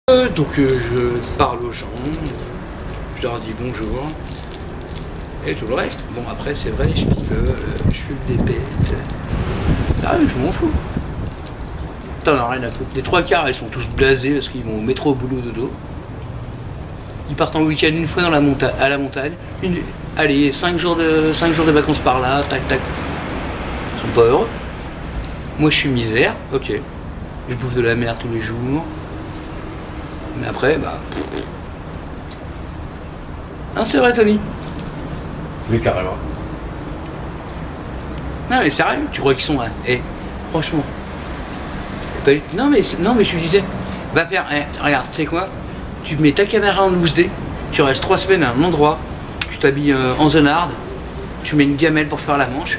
Je parle aux gens, je leur dis bonjour, et tout le reste. Bon après c'est vrai, je picole, je fume des bêtes. Ah je m'en fous. T'en as rien à foutre. Les trois quarts ils sont tous blasés parce qu'ils vont au métro, au boulot, dodo. Ils partent en week-end une fois à la montagne. Allez, 5 jours de vacances par là, tac tac. Ils sont pas heureux. Moi je suis misère, ok. Je bouffe de la merde tous les jours. Mais après, bah... Hein, c'est vrai, Tony? Oui, carrément. Non, mais sérieux, tu crois qu'ils sont... franchement... Non, mais je lui disais... Va faire... regarde, tu sais quoi? Tu mets ta caméra en loose day, tu restes 3 semaines à un endroit, tu t'habilles en zonard, tu mets une gamelle pour faire la manche,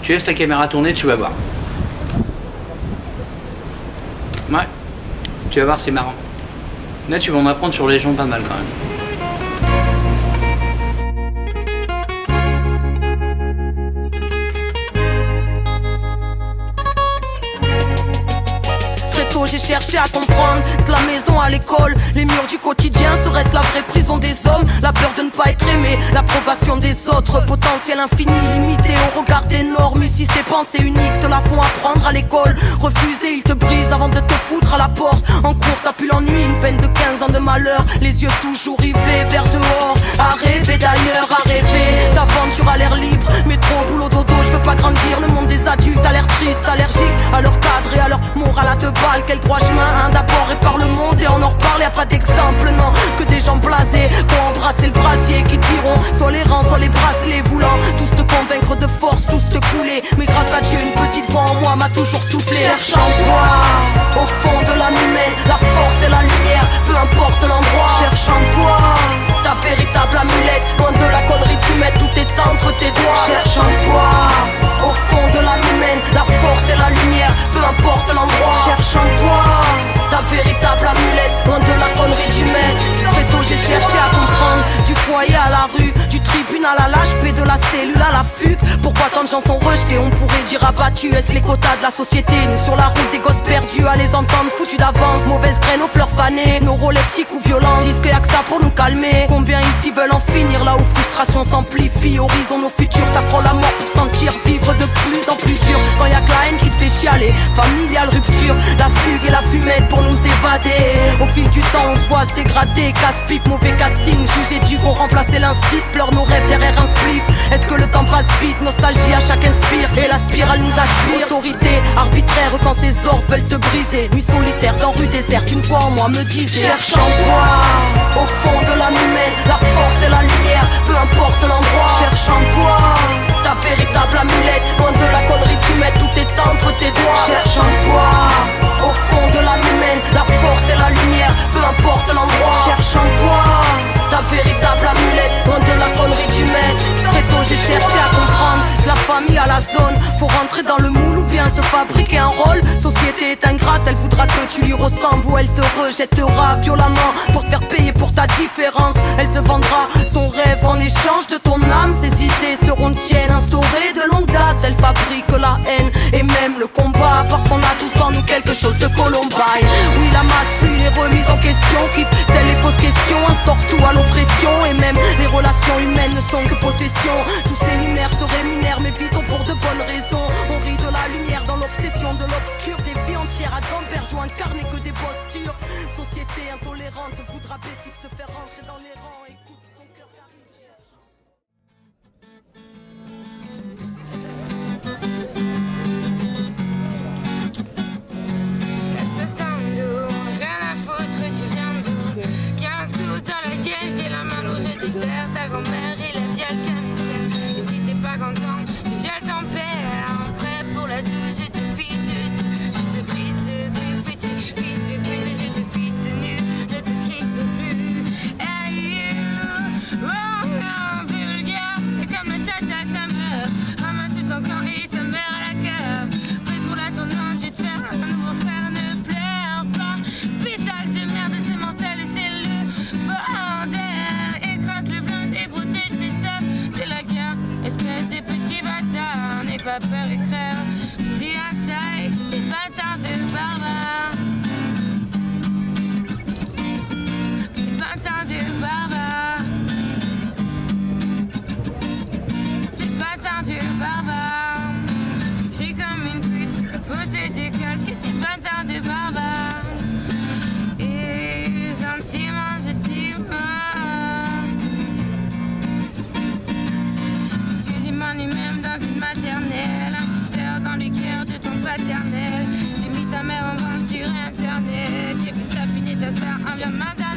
tu laisses ta caméra tourner, tu vas voir. Ouais. Tu vas voir, c'est marrant. Là, tu vas en apprendre sur les gens pas mal quand même. J'ai cherché à comprendre de la maison à l'école, les murs du quotidien, serait-ce la vraie prison des hommes? La peur de ne pas être aimé, l'approbation des autres, potentiel infini, limité au regard des normes. Si ces pensées uniques te la font apprendre à l'école, refuser, ils te brisent avant de te foutre à la porte. En course, ça pue l'ennui, une peine de 15 ans de malheur, les yeux toujours rivés vers dehors. À rêver d'ailleurs, à rêver d'aventure à l'air libre, métro, boulot, dodo, je veux pas grandir. Le monde des adultes a l'air triste, allergique à leur cadre et à leur morale à deux balles. Quel droit chemin, d'abord et par le monde et on en reparle, y'a pas d'exemple, non, que des gens blasés vont embrasser le brasier, qui diront soit les rangs, soit les bracelets, voulant tous te convaincre de force, tous te couler. Mais grâce à Dieu, une petite voix en moi m'a toujours soufflé. Cherche en toi, au fond de l'âme humaine, la force et la lumière, peu importe l'endroit. Cherche en toi, ta véritable amulette, loin de la connerie tu mets, tout est entre tes doigts. Cherche en toi, au fond de l'âme humaine, la force et la lumière, peu importe l'endroit. Cherche en toi, ta véritable amulette, loin de la connerie du maître. Très tôt j'ai cherché à comprendre, du foyer à la rue, du tribunal à l'HP, de la cellule à la fugue. Pourquoi tant de gens sont rejetés, on pourrait dire abattus. Est-ce les quotas de la société, nous sur la route des gosses perdus, à les entendre foutus d'avance. Mauvaise graine aux fleurs fanées, nos rôles éthiques ou violents, disent qu'il y a que ça pour nous calmer. Combien ici veulent en finir, là où frustration s'amplifie. Horizon nos futurs, ça frôle la mort pour sentir vivre de plus en plus dur. Quand y a que la haine qui te fait chialer, familiale rupture, la fugue et la fumette pour nous évader. Au fil du temps on se voit se dégrader, casse-pipe, mauvais casting, jugé du qu'on remplacer l'instinct, pleure nos rêves derrière un spliff. Est-ce que le temps passe vite, nostalgie à chaque inspire, et la spirale nous aspire. Autorité arbitraire quand ses ordres veulent te briser. Nuit solitaire dans rue déserte, une fois en moi me disait cherche en toi, au fond de l'âme humaine, la force et la lumière, peu importe l'endroit. Cherche en toi, ta véritable amulette, loin de la connerie tu mets, tout est entre tes doigts. Cherche en toi, au fond de l'âme humaine, la force et la lumière, peu importe l'endroit. Cherche en toi, ta véritable amulette, loin de la connerie du maître. Très tôt j'ai cherché à comprendre, de la famille à la zone, faut rentrer dans le moule ou bien se fabriquer un rôle. Société est ingrate, elle voudra que tu lui ressembles, ou elle te rejettera violemment pour te faire payer pour ta différence. Elle te vendra son rêve en échange de ton âme. Ses idées seront tiennes, instaurées de longue date. Elle fabrique la haine et même le combat, parce qu'on a tous en nous quelque chose de Columbine. Oui, la masse fuit les remises en question, qui telles les fausses questions instaurent tout à l'oppression. Et même les relations humaines ne sont que possession. Tous ces lumières se rémunèrent, mais vite pour de bonnes raisons. On rit de la lumière dans l'obsession de l'obscur. Des vies entières à gamberge ou incarnées que des postures. Société intolérante voudra baisser, te faire rentrer dans les rangs. Écoute ton cœur car il cherche. Laisse passando, rien à foutre, tu viens d'où? 15 coups dans la gueule, j'ai la main lourde, je dessert ta grand-mère et la viole comme une chaîne. Et si t'es pas content, tu violes ton père. Prêt pour la douche, je te pisse dessus, je te brise le cul, petit fils de pute, je te fisse nu, ne te crispe plus. Hey you, oh, vulgaire, et comme la chatte à ta mère, ramasse tout ton camp et sa mère à la cave. Prêt pour la tournante, je vais te faire un nouveau frère, ne pleure pas. Pétale de merde, c'est mental et c'est le bordel. Écrase le blind et protège tes sœurs, c'est la guerre, espèce de petit bâtard. N'aie pas peur et crève, petit à taille, des bâtards de barbares. le matin